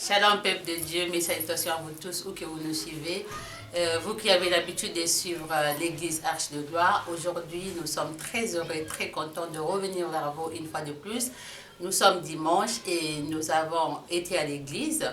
Shalom peuple de Dieu, mes salutations à vous tous où que vous nous suivez. Vous qui avez l'habitude de suivre l'église Arche de Gloire, aujourd'hui nous sommes très heureux, très contents de revenir vers vous une fois de plus. Nous sommes dimanche et nous avons été à l'église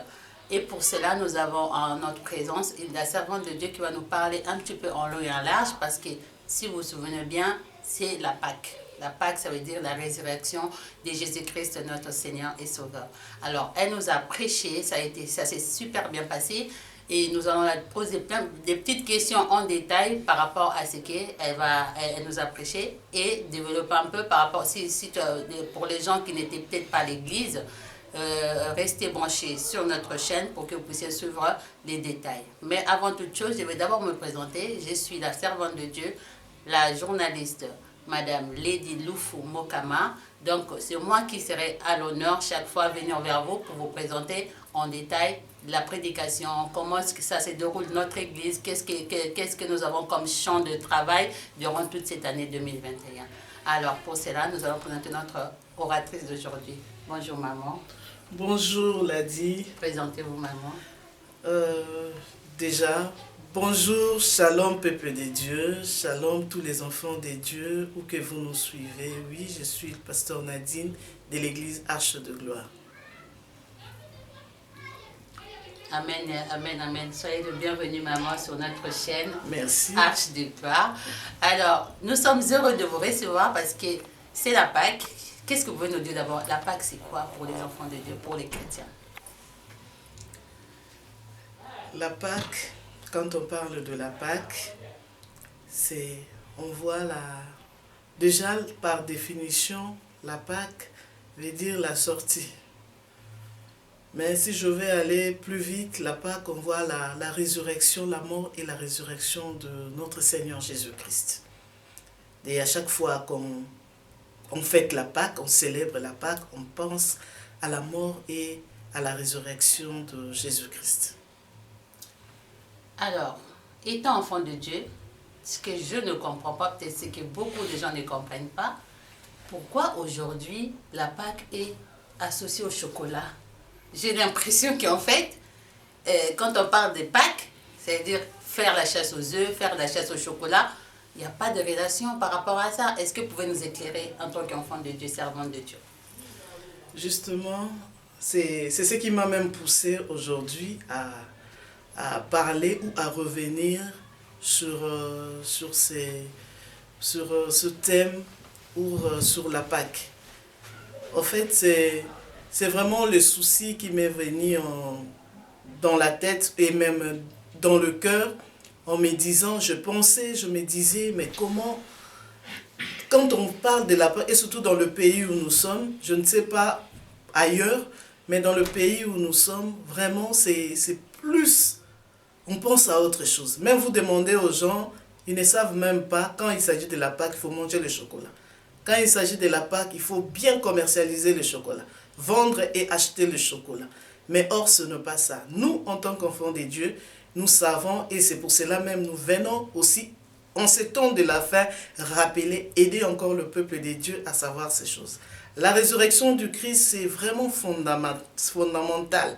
et pour cela nous avons en notre présence la servante de Dieu qui va nous parler un petit peu en long et en large parce que si vous vous souvenez bien, c'est la Pâque. La Pâque, ça veut dire la résurrection de Jésus-Christ, notre Seigneur et Sauveur. Alors, elle nous a prêché, ça s'est super bien passé. Et nous allons la poser plein de petites questions en détail par rapport à ce qu'elle nous a prêché et développer un peu par rapport, pour les gens qui n'étaient peut-être pas à l'église, restez branchés sur notre chaîne pour que vous puissiez suivre les détails. Mais avant toute chose, je vais d'abord me présenter. Je suis la servante de Dieu, la journaliste Madame Lady Loufou Mokama. Donc, c'est moi qui serai à l'honneur chaque fois venir vers vous pour vous présenter en détail la prédication, comment est-ce que ça se déroule notre église, qu'est-ce que nous avons comme champ de travail durant toute cette année 2021. Alors, pour cela, nous allons présenter notre oratrice d'aujourd'hui. Bonjour, maman. Bonjour, Ladi. Présentez-vous, maman. Déjà, bonjour, shalom, peuple des dieux, shalom, tous les enfants des dieux, où que vous nous suivez. Oui, je suis le pasteur Nadine de l'église Arche de Gloire. Amen, amen, amen. Soyez le bienvenu, maman, sur notre chaîne. Merci. Arche de Gloire. Alors, nous sommes heureux de vous recevoir parce que c'est la Pâque. Qu'est-ce que vous pouvez nous dire d'abord? La Pâque, c'est quoi pour les enfants de Dieu, pour les chrétiens? La Pâque, quand on parle de la Pâque, on voit déjà par définition, la Pâque veut dire la sortie. Mais si je vais aller plus vite, la Pâque, on voit la résurrection, la mort et la résurrection de notre Seigneur Jésus-Christ. Et à chaque fois qu'on fête la Pâque, on célèbre la Pâque, on pense à la mort et à la résurrection de Jésus-Christ. Alors, étant enfant de Dieu, ce que je ne comprends pas, peut-être c'est que beaucoup de gens ne comprennent pas, pourquoi aujourd'hui la Pâque est associée au chocolat? J'ai l'impression qu'en fait, quand on parle de Pâques, c'est-à-dire faire la chasse aux œufs, faire la chasse au chocolat, il n'y a pas de relation par rapport à ça. Est-ce que vous pouvez nous éclairer en tant qu'enfant de Dieu, servante de Dieu? Justement, c'est ce qui m'a même poussé aujourd'hui à parler ou à revenir sur ce thème ou sur la Pâque. En fait, c'est vraiment le souci qui m'est venu dans la tête et même dans le cœur en me disant, je me disais, mais comment, quand on parle de la Pâque, et surtout dans le pays où nous sommes, je ne sais pas ailleurs, mais dans le pays où nous sommes, vraiment, c'est plus, on pense à autre chose. Même vous demandez aux gens, ils ne savent même pas, quand il s'agit de la Pâque, il faut manger le chocolat. Quand il s'agit de la Pâque, il faut bien commercialiser le chocolat, vendre et acheter le chocolat. Mais or, ce n'est pas ça. Nous, en tant qu'enfants de Dieu, nous savons, et c'est pour cela même, nous venons aussi, en ce temps de la fin, rappeler, aider encore le peuple de Dieu à savoir ces choses. La résurrection du Christ, c'est vraiment fondamental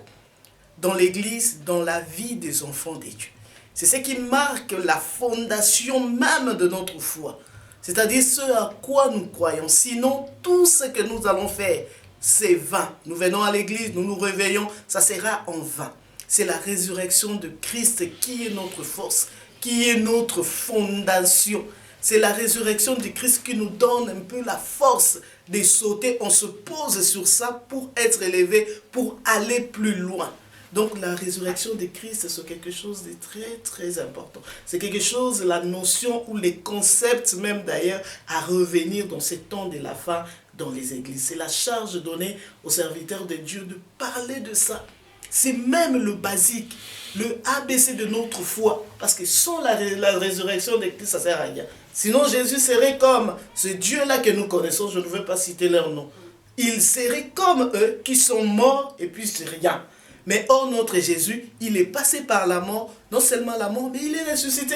dans l'Église, dans la vie des enfants de Dieu. C'est ce qui marque la fondation même de notre foi. C'est-à-dire ce à quoi nous croyons. Sinon, tout ce que nous allons faire, c'est vain. Nous venons à l'église, nous nous réveillons, ça sera en vain. C'est la résurrection de Christ qui est notre force, qui est notre fondation. C'est la résurrection de Christ qui nous donne un peu la force de sauter. On se pose sur ça pour être élevé, pour aller plus loin. Donc la résurrection de Christ, c'est quelque chose de très très important. C'est quelque chose, la notion ou les concepts même d'ailleurs à revenir dans ces temps de la fin dans les églises. C'est la charge donnée aux serviteurs de Dieu de parler de ça. C'est même le basique, le ABC de notre foi. Parce que sans la résurrection de Christ, ça ne sert à rien. Sinon Jésus serait comme ce Dieu-là que nous connaissons, je ne veux pas citer leur nom. Il serait comme eux qui sont morts et puis c'est rien. Mais or, notre Jésus, il est passé par la mort, non seulement la mort, mais il est ressuscité.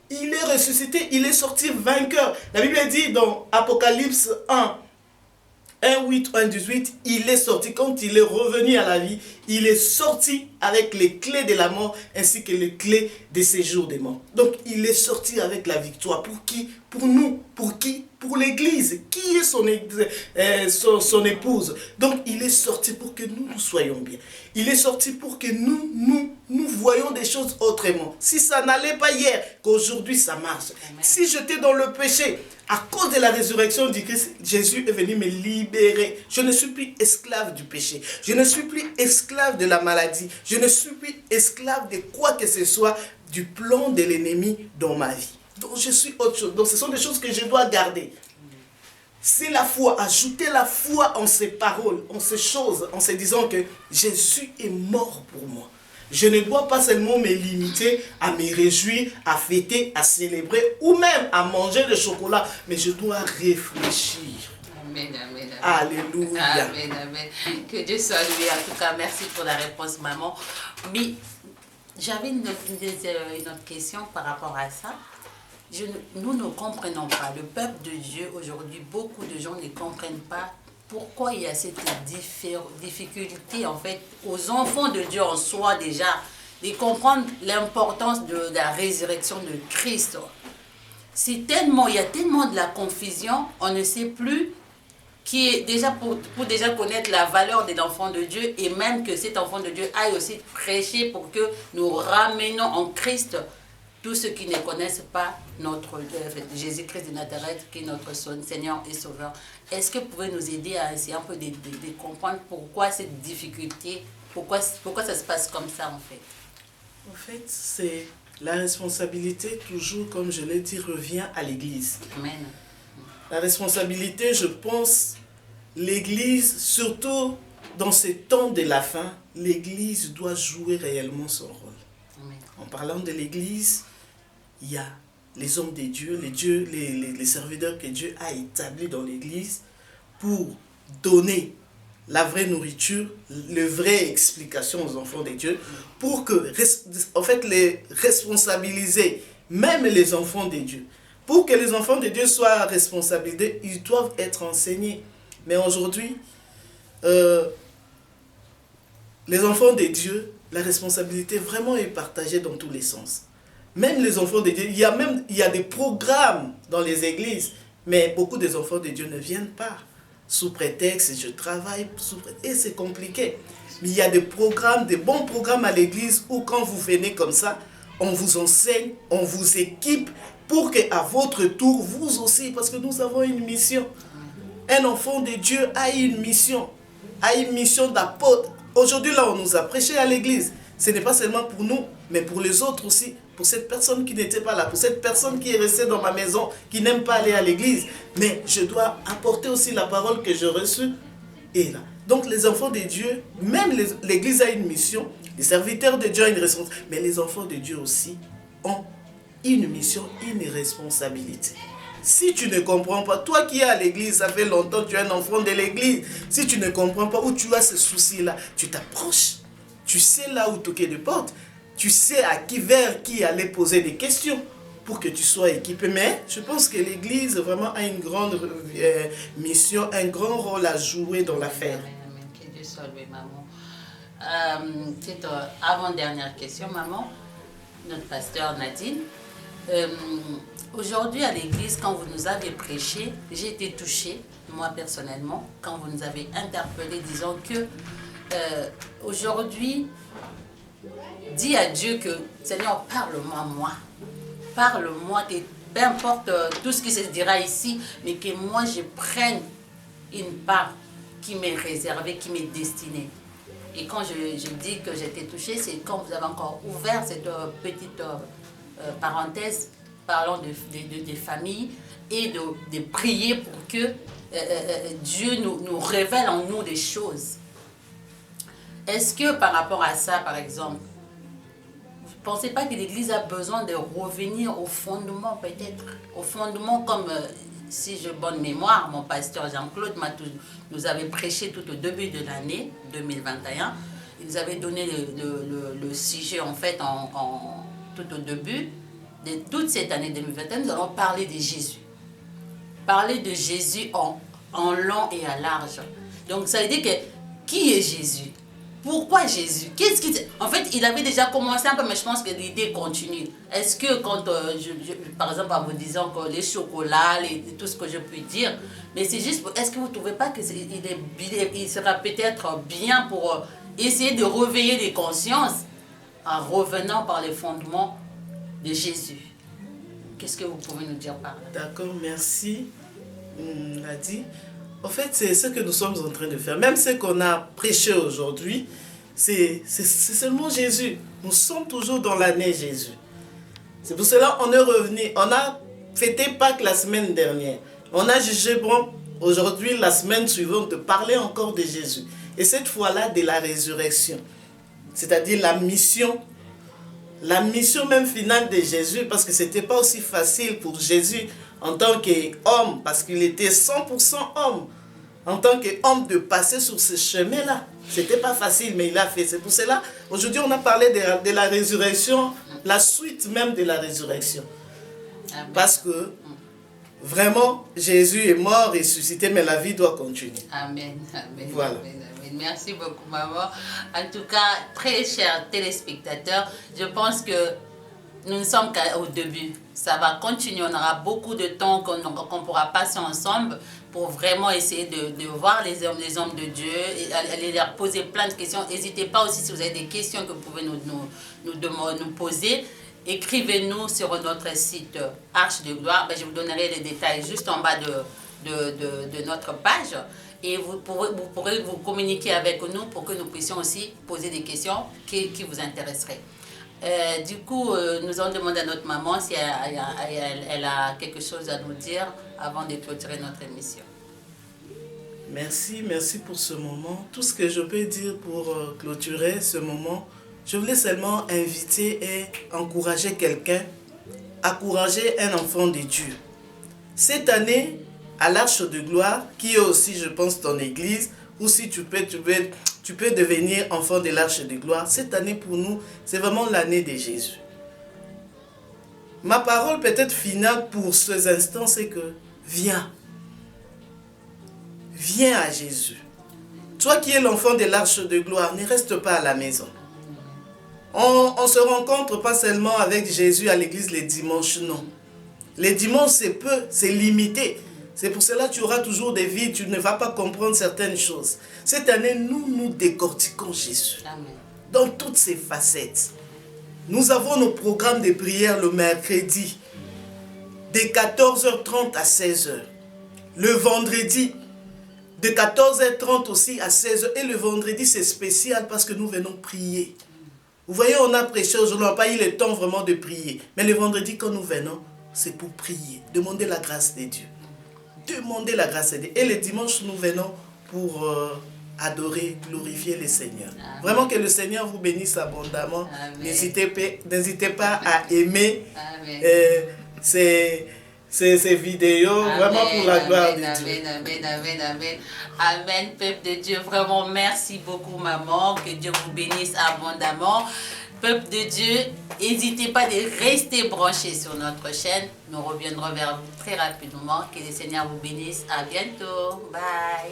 Il est ressuscité, il est sorti vainqueur. La Bible dit dans Apocalypse 1, 1, 8, 1, 18, il est sorti. Quand il est revenu à la vie, Il est sorti avec les clés de la mort ainsi que les clés des séjours des morts. Donc il est sorti avec la victoire. Pour qui? Pour nous. Pour qui? Pour l'Église. Qui est son épouse? Donc il est sorti pour que nous soyons bien. Il est sorti pour que nous voyons des choses autrement. Si ça n'allait pas hier, qu'aujourd'hui ça marche. Amen. Si j'étais dans le péché, à cause de la résurrection du Christ, Jésus est venu me libérer. Je ne suis plus esclave du péché. Je ne suis plus esclave de la maladie. Je ne suis plus esclave de quoi que ce soit du plan de l'ennemi dans ma vie. Donc je suis autre chose. Donc ce sont des choses que je dois garder. C'est la foi. Ajouter la foi en ces paroles, en ces choses, en se disant que Jésus est mort pour moi. Je ne dois pas seulement me limiter à me réjouir, à fêter, à célébrer ou même à manger le chocolat, mais je dois réfléchir. Amen, amen, amen. Alléluia. Amen, amen. Que Dieu soit loué. En tout cas, merci pour la réponse, maman. Mais j'avais une autre question par rapport à ça. Nous ne comprenons pas. Le peuple de Dieu, aujourd'hui, beaucoup de gens ne comprennent pas pourquoi il y a cette difficulté, en fait, aux enfants de Dieu en soi déjà, de comprendre l'importance de la résurrection de Christ. Il y a tellement de la confusion, on ne sait plus qui est déjà pour déjà connaître la valeur de l'enfant de Dieu et même que cet enfant de Dieu aille aussi prêcher pour que nous ramenions en Christ tous ceux qui ne connaissent pas notre Jésus-Christ de Nazareth, qui est notre Seigneur et Sauveur. Est-ce que vous pouvez nous aider à essayer un peu de comprendre pourquoi cette difficulté, pourquoi ça se passe comme ça en fait? En fait, c'est la responsabilité, toujours comme je l'ai dit, revient à l'Église. Amen. La responsabilité, je pense, l'Église, surtout dans ces temps de la fin, l'Église doit jouer réellement son rôle. Amen. En parlant de l'Église, il y a les hommes de Dieu, les serviteurs que Dieu a établis dans l'Église pour donner la vraie nourriture, la vraie explication aux enfants de Dieu, pour que, en fait, les responsabiliser, même les enfants de Dieu. Pour que les enfants de Dieu soient responsabilisés, ils doivent être enseignés. Mais aujourd'hui, les enfants de Dieu, la responsabilité vraiment est partagée dans tous les sens. Même les enfants de Dieu, il y a des programmes dans les églises, mais beaucoup des enfants de Dieu ne viennent pas. Sous prétexte, je travaille, et c'est compliqué. Mais il y a des programmes, des bons programmes à l'église où quand vous venez comme ça, on vous enseigne, on vous équipe pour qu'à votre tour, vous aussi, parce que nous avons une mission. Un enfant de Dieu a une mission d'apôtre. Aujourd'hui, là, on nous a prêché à l'église. Ce n'est pas seulement pour nous, mais pour les autres aussi. Pour cette personne qui n'était pas là, pour cette personne qui est restée dans ma maison, qui n'aime pas aller à l'église. Mais je dois apporter aussi la parole que j'ai reçue. Et là. Donc les enfants de Dieu, même l'église a une mission, les serviteurs de Dieu ont une responsabilité, mais les enfants de Dieu aussi ont une mission, une responsabilité. Si tu ne comprends pas, toi qui es à l'église, ça fait longtemps que tu es un enfant de l'église, si tu ne comprends pas où tu as ce souci-là, tu t'approches, tu sais là où toquer de porte, tu sais vers qui aller poser des questions pour que tu sois équipé. Mais je pense que l'église vraiment a une grande mission, un grand rôle à jouer dans l'affaire. Que Dieu soit loué, maman. C'est avant-dernière question, maman. Notre pasteur Nadine. Aujourd'hui à l'église, quand vous nous avez prêché, j'ai été touchée, moi personnellement, quand vous nous avez interpellé, disant que aujourd'hui, dis à Dieu que, Seigneur, parle-moi, parle-moi, que peu importe tout ce qui se dira ici, mais que moi je prenne une part qui m'est réservée, qui m'est destinée. Et quand je dis que j'étais touchée, c'est quand vous avez encore ouvert cette petite parenthèse parlant des familles et de prier pour que Dieu nous révèle en nous des choses. Est-ce que par rapport à ça, par exemple, vous ne pensez pas que l'Église a besoin de revenir au fondement peut-être? Au fondement comme, si j'ai bonne mémoire, mon pasteur Jean-Claude nous avait prêché tout au début de l'année 2021. Il nous avait donné le sujet en fait tout au début de toute cette année 2021. Nous allons parler de Jésus. Parler de Jésus en long et à large. Donc ça veut dire que qui est Jésus? Pourquoi Jésus? Qu'est-ce qui... En fait, il avait déjà commencé un peu, mais je pense que l'idée continue. Est-ce que quand, par exemple, en vous disant que les chocolats, tout ce que je puis dire, mais c'est juste, est-ce que vous ne trouvez pas que il sera peut-être bien pour essayer de réveiller les consciences en revenant par les fondements de Jésus? Qu'est-ce que vous pouvez nous dire par là? D'accord, merci. Ladi. En fait, c'est ce que nous sommes en train de faire. Même ce qu'on a prêché aujourd'hui, c'est seulement Jésus. Nous sommes toujours dans l'année Jésus. C'est pour cela qu'on est revenu. On a fêté Pâques la semaine dernière. On a jugé bon aujourd'hui, la semaine suivante, de parler encore de Jésus. Et cette fois-là, de la résurrection. C'est-à-dire la mission même finale de Jésus, parce que ce n'était pas aussi facile pour Jésus en tant qu'homme, parce qu'il était 100% homme, en tant qu'homme de passer sur ce chemin-là. Ce n'était pas facile, mais il a fait. C'est pour cela, aujourd'hui, on a parlé de la résurrection, la suite même de la résurrection. Amen. Parce que vraiment, Jésus est mort, ressuscité, mais la vie doit continuer. Amen. Amen. Voilà. Amen. Merci beaucoup, maman. En tout cas, très chers téléspectateurs, je pense que nous ne sommes qu'au début. Ça va continuer. On aura beaucoup de temps qu'on pourra passer ensemble pour vraiment essayer de voir les hommes de Dieu et aller leur poser plein de questions. N'hésitez pas aussi, si vous avez des questions que vous pouvez nous poser, écrivez-nous sur notre site Arche de Gloire. Je vous donnerai les détails juste en bas de notre page. Et vous pourrez vous communiquer avec nous pour que nous puissions aussi poser des questions qui vous intéresseraient. Du coup, nous allons demander à notre maman si elle a quelque chose à nous dire avant de clôturer notre émission. Merci pour ce moment. Tout ce que je peux dire pour clôturer ce moment, je voulais seulement inviter et encourager quelqu'un, encourager un enfant de Dieu. Cette année, à l'Arche de Gloire, qui est aussi, je pense, ton église, ou si tu peux devenir enfant de l'Arche de Gloire. Cette année, pour nous, c'est vraiment l'année de Jésus. Ma parole peut-être finale pour ces instants, c'est que viens. Viens à Jésus. Toi qui es l'enfant de l'Arche de Gloire, ne reste pas à la maison. On se rencontre pas seulement avec Jésus à l'église les dimanches, non. Les dimanches, c'est peu, c'est limité. C'est pour cela que tu auras toujours des vides, tu ne vas pas comprendre certaines choses. Cette année, nous décortiquons Jésus. Amen. Dans toutes ses facettes. Nous avons nos programmes de prière le mercredi, de 14h30 à 16h. Le vendredi, de 14h30 aussi à 16h. Et le vendredi, c'est spécial parce que nous venons prier. Vous voyez, on a prêché aujourd'hui, on n'a pas eu le temps vraiment de prier. Mais le vendredi, quand nous venons, c'est pour prier, demander la grâce de Dieu. Demander la grâce de Dieu. Et le dimanche, nous venons pour adorer, glorifier le Seigneur. Amen. Vraiment que le Seigneur vous bénisse abondamment. N'hésitez pas à aimer ces vidéos, amen, vraiment pour la gloire de Dieu. Amen, peuple de Dieu. Vraiment, merci beaucoup, maman. Que Dieu vous bénisse abondamment. Peuple de Dieu, n'hésitez pas de rester branchés sur notre chaîne. Nous reviendrons vers vous très rapidement. Que le Seigneur vous bénisse. À bientôt. Bye.